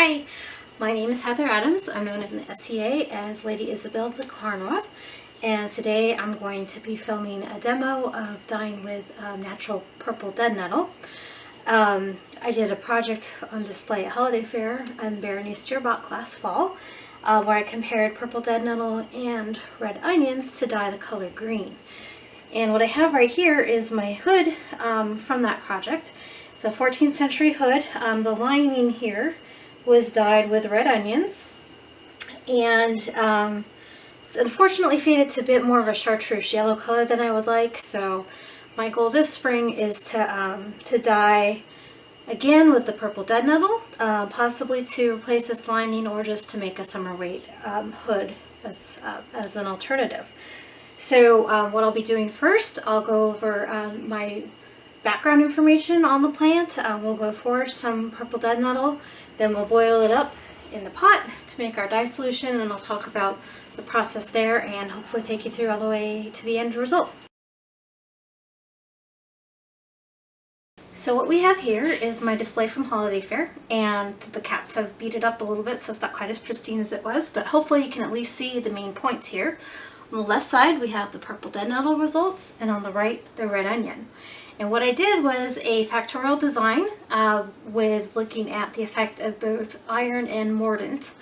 Hi, my name is Heather Adams. I'm known in the SCA as Lady Isabel de Carnoth, and today I'm going to be filming a demo of dyeing with natural purple dead nettle. I did a project on display at Holiday Fair in Berenice Deerbach last fall where I compared purple dead nettle and red onions to dye the color green. And what I have right here is my hood from that project. It's a 14th century hood. The lining here was dyed with red onions, and it's unfortunately faded to a bit more of a chartreuse yellow color than I would like. So my goal this spring is to dye again with the purple dead nettle, possibly to replace this lining or just to make a summer weight hood as an alternative. So what I'll be doing first, I'll go over my background information on the plant. We'll go for some purple dead nettle, then we'll boil it up in the pot to make our dye solution, and I'll talk about the process there and hopefully take you through all the way to the end result. So what we have here is my display from Holiday Fair, and the cats have beat it up a little bit so it's not quite as pristine as it was, but hopefully you can at least see the main points here. On the left side we have the purple dead nettle results, and on the right the red onion. And what I did was a factorial design with looking at the effect of both iron and mordant.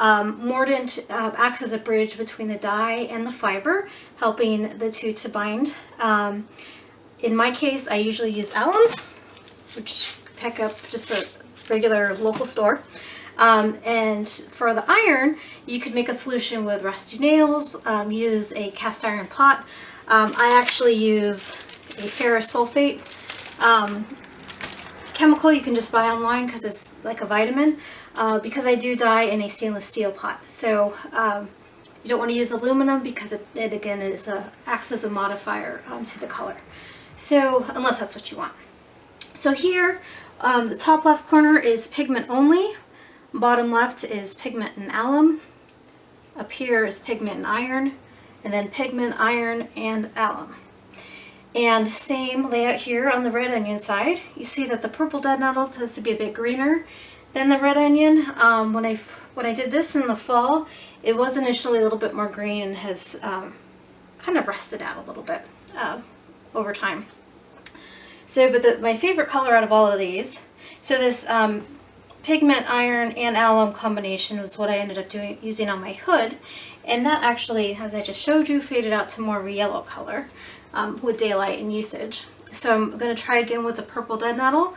Mordant acts as a bridge between the dye and the fiber, helping the two to bind. In my case, I usually use alum, which you pick up just a regular local store. And for the iron, you could make a solution with rusty nails, use a cast iron pot. I actually use a ferrous sulfate chemical you can just buy online because it's like a vitamin, because I do dye in a stainless steel pot. So you don't want to use aluminum because it again acts as a modifier to the color. So unless that's what you want. So here, the top left corner is pigment only, bottom left is pigment and alum, up here is pigment and iron, and then pigment, iron, and alum. And same layout here on the red onion side. You see that the purple dead nettle tends to be a bit greener than the red onion. When I did this in the fall, it was initially a little bit more green and has kind of rusted out a little bit over time. So, but my favorite color out of all of these, so this pigment, iron, and alum combination was what I ended up using on my hood, and that actually, as I just showed you, faded out to more of a yellow color with daylight and usage. So I'm going to try again with the purple dead nettle.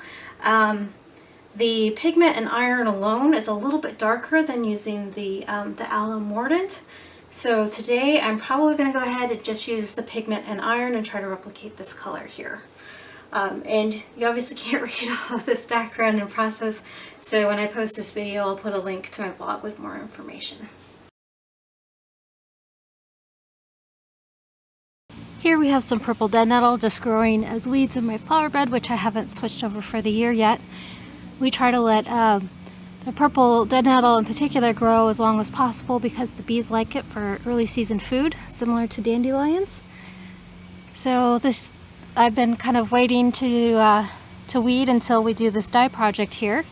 The pigment and iron alone is a little bit darker than using the alum mordant. So today I'm probably going to go ahead and just use the pigment and iron and try to replicate this color here. And you obviously can't read all of this background and process, so when I post this video I'll put a link to my blog with more information. Here we have some purple dead nettle just growing as weeds in my flower bed, which I haven't switched over for the year yet. We try to let the purple dead nettle in particular grow as long as possible because the bees like it for early season food, similar to dandelions. So I've been kind of waiting to weed until we do this dye project here.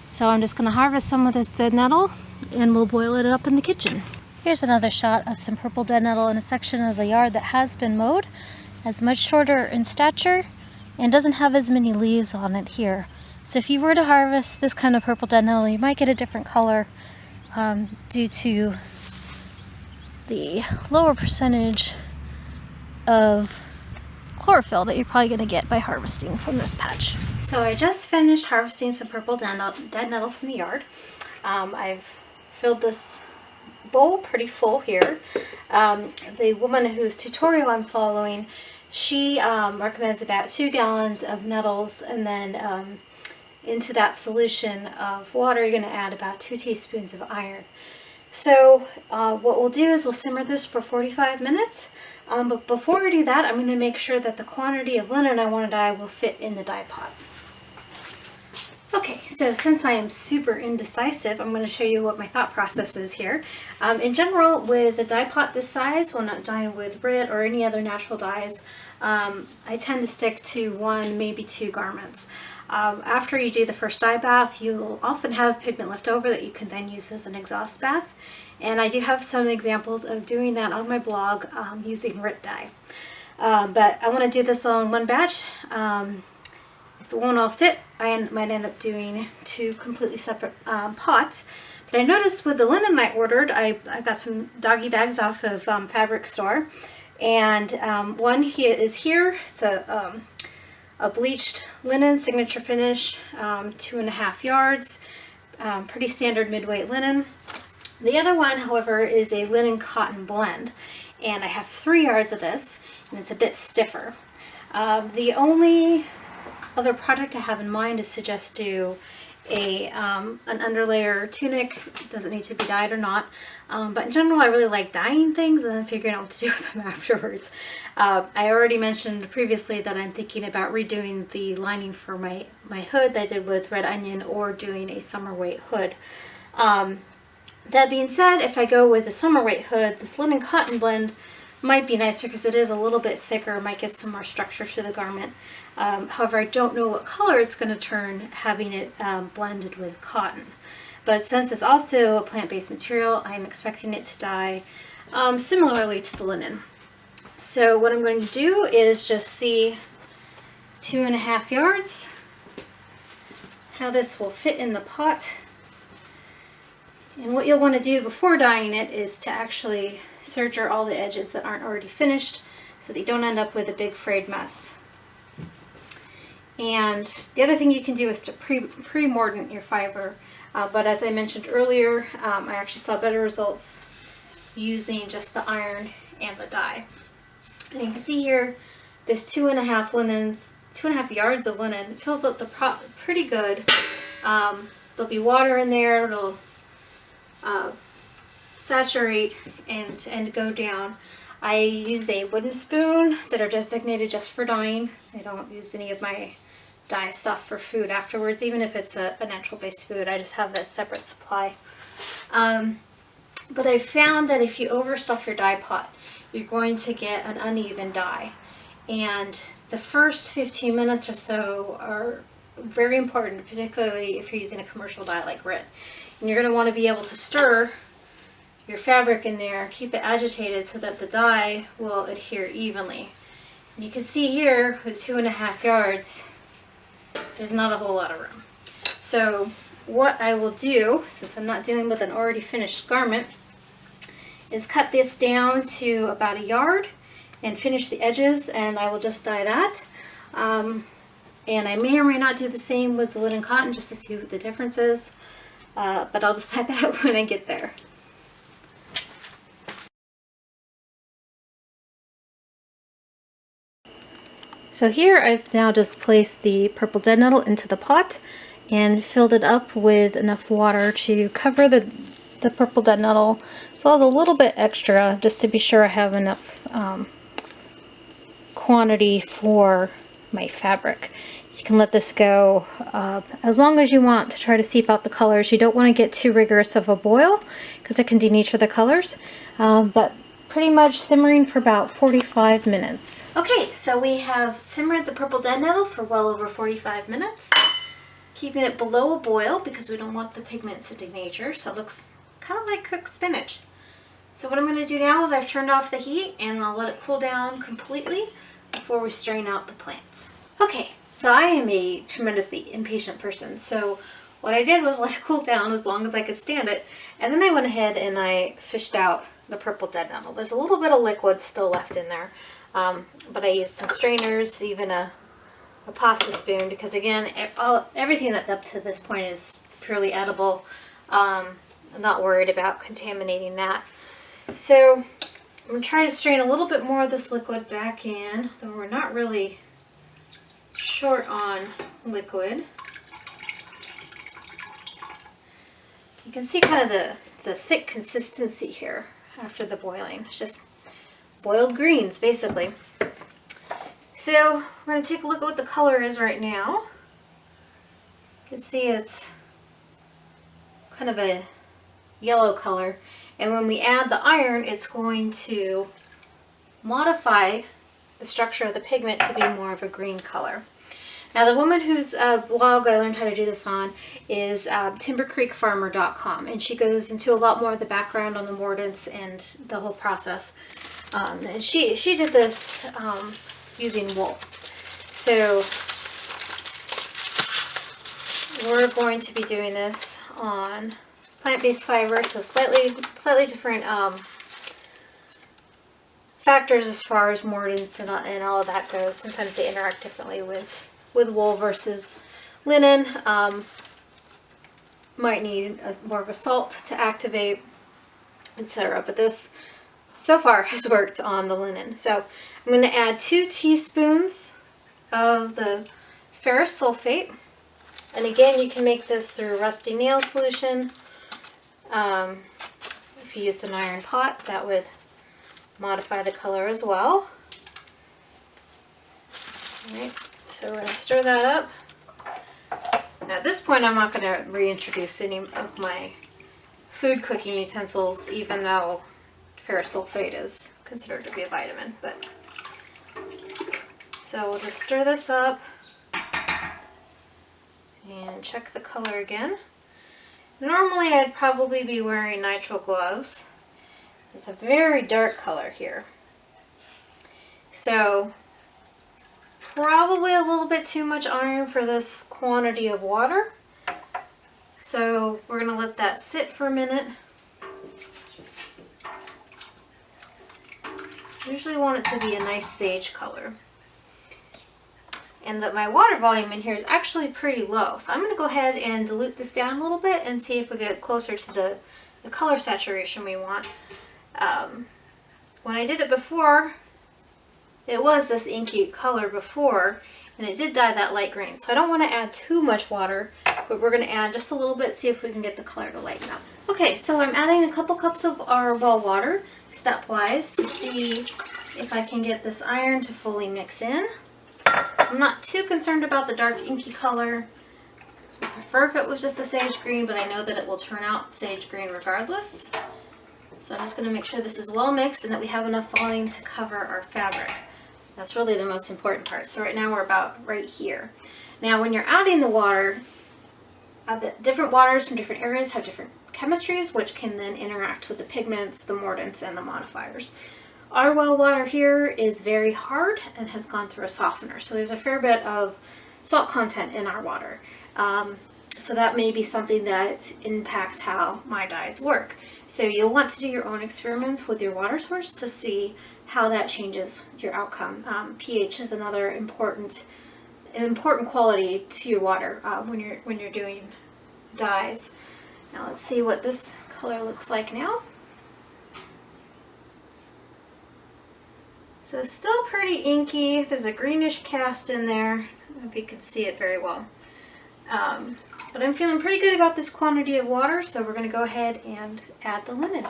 So I'm just going to harvest some of this dead nettle and we'll boil it up in the kitchen. Here's another shot of some purple dead nettle in a section of the yard that has been mowed. It's much shorter in stature and doesn't have as many leaves on it here. So if you were to harvest this kind of purple dead nettle, you might get a different color due to the lower percentage of chlorophyll that you're probably going to get by harvesting from this patch. So I just finished harvesting some purple dead nettle from the yard. I've filled this bowl pretty full here. The woman whose tutorial I'm following, she recommends about 2 gallons of nettles, and then into that solution of water you're going to add about 2 teaspoons of iron. So what we'll do is we'll simmer this for 45 minutes. But before we do that, I'm going to make sure that the quantity of linen I want to dye will fit in the dye pot. Okay, so since I am super indecisive, I'm going to show you what my thought process is here. In general, with a dye pot this size, when not dyeing with Rit or any other natural dyes, I tend to stick to 1, maybe 2 garments. After you do the first dye bath, you'll often have pigment left over that you can then use as an exhaust bath. And I do have some examples of doing that on my blog using RIT dye. But I want to do this all in one batch. If it won't all fit, I might end up doing 2 completely separate pots. But I noticed with the linen I ordered, I got some doggy bags off of Fabric Store. And one here is here. It's a bleached linen signature finish, 2.5 yards, pretty standard mid-weight linen. The other one, however, is a linen cotton blend, and I have 3 yards of this, and it's a bit stiffer. The only other project I have in mind is to just do an underlayer tunic. It doesn't need to be dyed or not, but in general I really like dyeing things and then figuring out what to do with them afterwards. I already mentioned previously that I'm thinking about redoing the lining for my hood that I did with red onion, or doing a summer weight hood. That being said, if I go with a summer weight hood, this linen cotton blend might be nicer because it is a little bit thicker, might give some more structure to the garment. However, I don't know what color it's going to turn having it blended with cotton. But since it's also a plant-based material, I'm expecting it to dye similarly to the linen. So what I'm going to do is just see 2.5 yards, how this will fit in the pot. And what you'll want to do before dyeing it is to actually serger all the edges that aren't already finished so that you don't end up with a big frayed mess. And the other thing you can do is to pre-mordant your fiber. But as I mentioned earlier, I actually saw better results using just the iron and the dye. And you can see here, this 2.5 yards of linen fills up the pot pretty good. There'll be water in there. It'll saturate and go down. I use a wooden spoon that are designated just for dyeing. I don't use any of my dye stuff for food afterwards, even if it's a natural based food. I just have that separate supply. But I found that if you overstuff your dye pot, you're going to get an uneven dye. And the first 15 minutes or so are very important, particularly if you're using a commercial dye like RIT. And you're going to want to be able to stir your fabric in there, keep it agitated so that the dye will adhere evenly. And you can see here with 2.5 yards, there's not a whole lot of room. So what I will do, since I'm not dealing with an already finished garment, is cut this down to about 1 yard and finish the edges, and I will just dye that. And I may or may not do the same with the linen cotton just to see what the difference is. But I'll decide that when I get there. So here I've now just placed the purple dead nettle into the pot and filled it up with enough water to cover the purple dead nettle, as well as a little bit extra just to be sure I have enough quantity for my fabric. You can let this go as long as you want to try to seep out the colors. You don't want to get too rigorous of a boil because it can denature the colors, but pretty much simmering for about 45 minutes. Okay, so we have simmered the purple dead nettle for well over 45 minutes, keeping it below a boil because we don't want the pigment to denature, so it looks kind of like cooked spinach. So what I'm going to do now is I've turned off the heat and I'll let it cool down completely before we strain out the plants. Okay, so I am a tremendously impatient person, so what I did was let it cool down as long as I could stand it, and then I went ahead and I fished out the purple dead nettle. There's a little bit of liquid still left in there, but I used some strainers, even a pasta spoon, because again, everything that up to this point is purely edible. I'm not worried about contaminating that. So I'm going to try to strain a little bit more of this liquid back in, though we're not really short on liquid. You can see kind of the thick consistency here after the boiling. It's just boiled greens, basically. So we're going to take a look at what the color is right now. You can see it's kind of a yellow color, and when we add the iron, it's going to modify the structure of the pigment to be more of a green color. Now the woman whose blog I learned how to do this on is timbercreekfarmer.com, and she goes into a lot more of the background on the mordants and the whole process. And she did this using wool. So we're going to be doing this on plant-based fiber, so slightly different factors as far as mordants and all of that goes. Sometimes they interact differently with wool versus linen. Might need more of a salt to activate, etc. But this so far has worked on the linen. So I'm going to add 2 teaspoons of the ferrous sulfate. And again, you can make this through rusty nail solution. If you used an iron pot, that would modify the color as well. Alright, so we're going to stir that up. Now at this point, I'm not going to reintroduce any of my food cooking utensils, even though ferrous sulfate is considered to be a vitamin. But so we'll just stir this up and check the color again. Normally I'd probably be wearing nitrile gloves. It's a very dark color here. So probably a little bit too much iron for this quantity of water. So we're going to let that sit for a minute. Usually want it to be a nice sage color. And that my water volume in here is actually pretty low. So I'm going to go ahead and dilute this down a little bit and see if we get closer to the color saturation we want. When I did it before, it was this inky color before, and it did dye that light green. So I don't want to add too much water, but we're going to add just a little bit, see if we can get the color to lighten up. Okay, so I'm adding a couple cups of our well water, stepwise, to see if I can get this iron to fully mix in. I'm not too concerned about the dark inky color. I prefer if it was just a sage green, but I know that it will turn out sage green regardless. So I'm just going to make sure this is well mixed and that we have enough volume to cover our fabric. That's really the most important part. So right now we're about right here. Now when you're adding the water, the different waters from different areas have different chemistries, which can then interact with the pigments, the mordants, and the modifiers. Our well water here is very hard and has gone through a softener, so there's a fair bit of salt content in our water. So that may be something that impacts how my dyes work. So you'll want to do your own experiments with your water source to see how that changes your outcome. pH is another important quality to your water when you're doing dyes. Now let's see what this color looks like now. So it's still pretty inky. There's a greenish cast in there. I don't know if you can see it very well. But I'm feeling pretty good about this quantity of water, so we're going to go ahead and add the linen.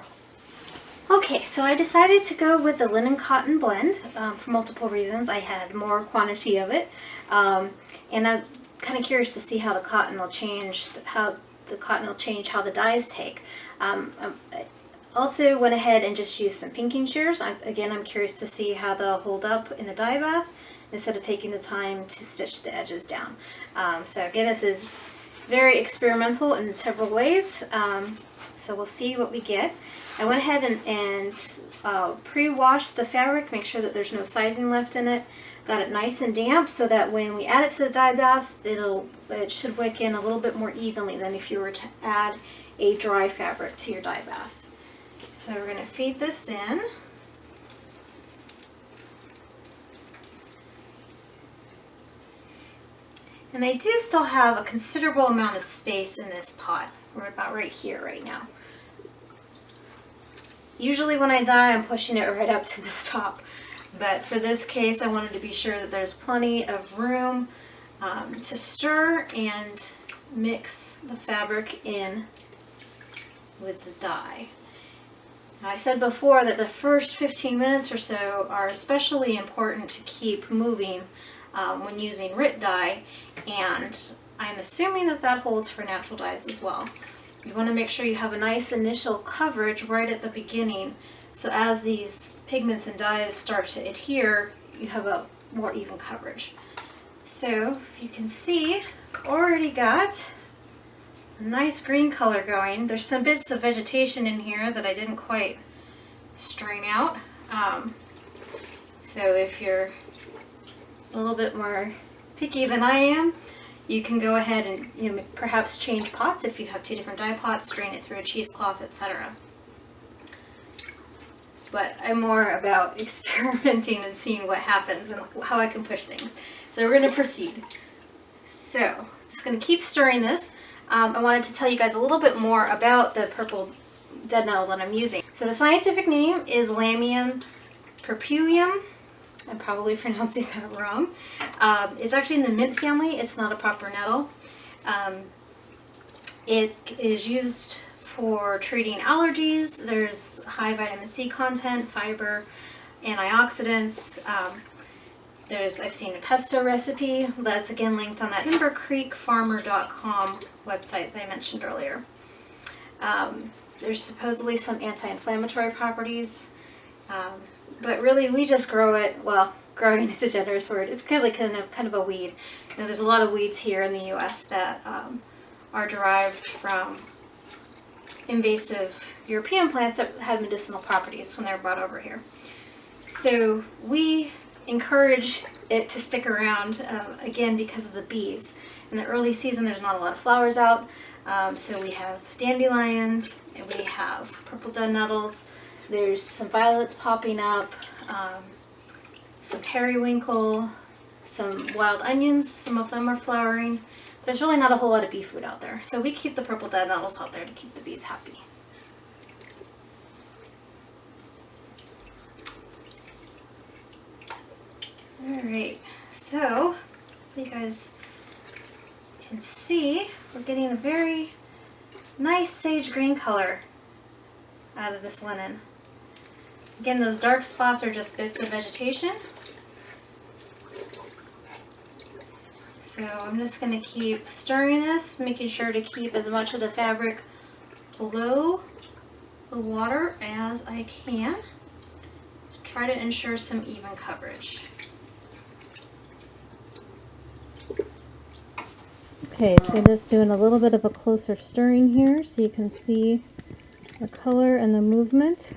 Okay, so I decided to go with the linen cotton blend for multiple reasons. I had more quantity of it, and I'm kind of curious to see how the cotton will change, how the dyes take. Also went ahead and just used some pinking shears. Again, I'm curious to see how they'll hold up in the dye bath instead of taking the time to stitch the edges down. So again, this is very experimental in several ways. So we'll see what we get. I went ahead and pre-washed the fabric, make sure that there's no sizing left in it. Got it nice and damp so that when we add it to the dye bath, it should wick in a little bit more evenly than if you were to add a dry fabric to your dye bath. So we're going to feed this in. And I do still have a considerable amount of space in this pot. We're about right here right now. Usually when I dye, I'm pushing it right up to the top. But for this case, I wanted to be sure that there's plenty of room to stir and mix the fabric in with the dye. Now, I said before that the first 15 minutes or so are especially important to keep moving when using RIT dye, and I'm assuming that that holds for natural dyes as well. You want to make sure you have a nice initial coverage right at the beginning, so as these pigments and dyes start to adhere, you have a more even coverage. So you can see, already got a nice green color going. There's some bits of vegetation in here that I didn't quite strain out. So if you're a little bit more picky than I am, you can go ahead and perhaps change pots if you have two different dye pots, strain it through a cheesecloth, etc. But I'm more about experimenting and seeing what happens and how I can push things. So we're going to proceed. So just going to keep stirring this. I wanted to tell you guys a little bit more about the purple dead nettle that I'm using. So the scientific name is Lamium purpureum. I'm probably pronouncing that wrong. It's actually in the mint family. It's not a proper nettle. It is used for treating allergies. There's high vitamin C content, fiber, antioxidants. I've seen a pesto recipe that's again linked on that timbercreekfarmer.com website that I mentioned earlier. There's supposedly some anti-inflammatory properties. But really, we just grow it. Well, growing is a generous word. It's kind of a weed. There's a lot of weeds here in the U.S. that are derived from invasive European plants that have medicinal properties when they're brought over here. So we encourage it to stick around again because of the bees. In the early season, there's not a lot of flowers out, so we have dandelions and we have purple dead nettles. There's some violets popping up, some periwinkle, some wild onions, some of them are flowering. There's really not a whole lot of bee food out there, so we keep the purple dead nettles out there to keep the bees happy. Alright, so you guys can see we're getting a very nice sage green color out of this linen. Again, those dark spots are just bits of vegetation. So I'm just going to keep stirring this, making sure to keep as much of the fabric below the water as I can to try to ensure some even coverage. Okay, so just doing a little bit of a closer stirring here so you can see the color and the movement.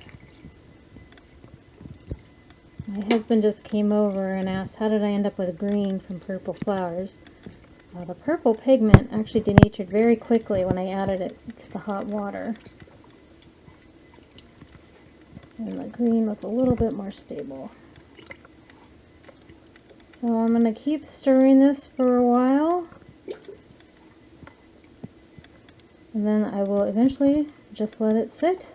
My husband just came over and asked, how did I end up with green from purple flowers? The purple pigment actually denatured very quickly when I added it to the hot water. And the green was a little bit more stable. So I'm going to keep stirring this for a while. And then I will eventually just let it sit.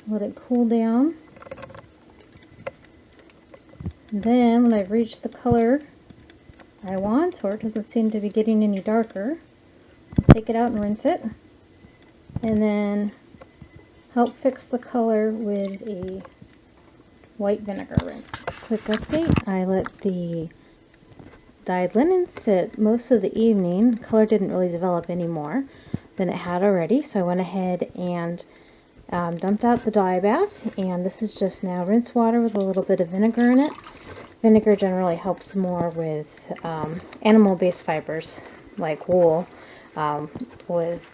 Let it cool down. And then when I've reached the color I want, or it doesn't seem to be getting any darker, I'll take it out and rinse it. And then help fix the color with a white vinegar rinse. Quick update, I let the dyed linen sit most of the evening. The color didn't really develop any more than it had already, so I went ahead and dumped out the dye bath, and this is just now rinse water with a little bit of vinegar in it. Vinegar generally helps more with animal-based fibers like wool.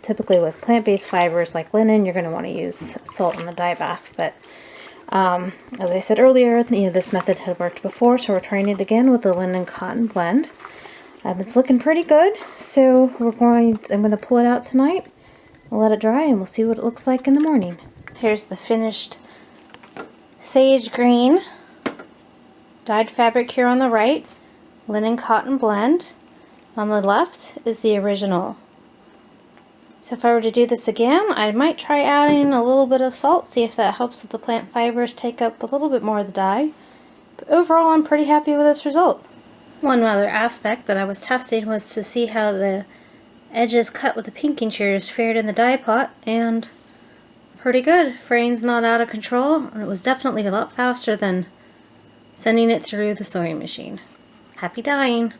Typically with plant-based fibers like linen, you're going to want to use salt in the dye bath. But as I said earlier, this method had worked before, so we're trying it again with the linen cotton blend. It's looking pretty good, so I'm going to pull it out tonight. I'll let it dry and we'll see what it looks like in the morning. Here's the finished sage green dyed fabric here on the right, linen cotton blend. On the left is the original. So if I were to do this again, I might try adding a little bit of salt, see if that helps with the plant fibers take up a little bit more of the dye. But overall, I'm pretty happy with this result. One other aspect that I was testing was to see how the edges cut with the pinking shears fared in the dye pot, and pretty good. Fraying's not out of control, and it was definitely a lot faster than sending it through the sewing machine. Happy dyeing!